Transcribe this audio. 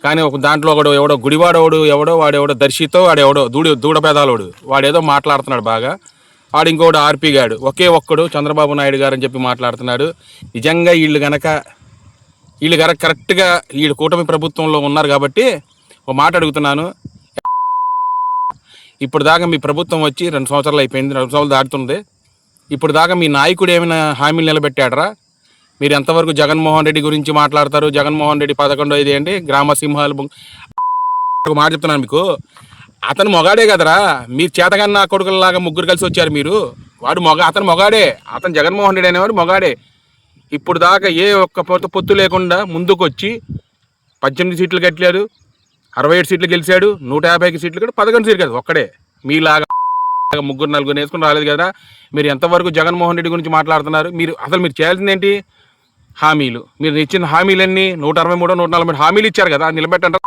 కానీ ఒక దాంట్లో ఒకడు ఎవడో గుడివాడోడు వాడెవడో దర్శితో వాడెవడో దూడపేదాలోడు వాడేదో మాట్లాడుతున్నాడు బాగా. వాడు ఇంకోటి ఆర్పీ గాడు ఒకే ఒక్కడు చంద్రబాబు నాయుడు గారు అని చెప్పి మాట్లాడుతున్నాడు. నిజంగా వీళ్ళు గనక కరెక్ట్గా వీళ్ళు కూటమి ప్రభుత్వంలో ఉన్నారు కాబట్టి ఒక మాట అడుగుతున్నాను. ఇప్పుడు దాకా మీ ప్రభుత్వం వచ్చి 2 సంవత్సరాలు అయిపోయింది, 2 సంవత్సరాలు దాటుతుంది. ఇప్పుడు దాకా మీ నాయకుడు ఏమైనా హామీలు నిలబెట్టాడరా? మీరు ఎంతవరకు జగన్మోహన్ రెడ్డి గురించి మాట్లాడతారు? జగన్మోహన్ రెడ్డి 11 ఏంటి గ్రామ సింహాలు. ఒక మాట చెప్తున్నాను మీకు, అతను మొగాడే కదరా. మీరు చేతగన్న కొడుకులలాగా ముగ్గురు కలిసి వచ్చారు మీరు. అతను మొగాడే, అతను జగన్మోహన్ రెడ్డి అనేవాడు మొగాడే. ఇప్పుడు దాకా ఏ ఒక్క పొత్తు లేకుండా ముందుకు వచ్చి 18 సీట్లు కట్టాడు, 67 సీట్లు గెలిచాడు, 150 సీట్లు కూడా 11 సీట్లు కాదు ఒక్కడే. మీలాగా 3-4 వేసుకుని రాలేదు కదా. మీరు ఎంతవరకు జగన్మోహన్ రెడ్డి గురించి మాట్లాడుతున్నారు? మీరు చేయాల్సింది ఏంటి? హామీలు. మీరు ఇచ్చిన హామీలన్నీ 163, 140 హామీలు ఇచ్చారు కదా, నిలబెట్టండి.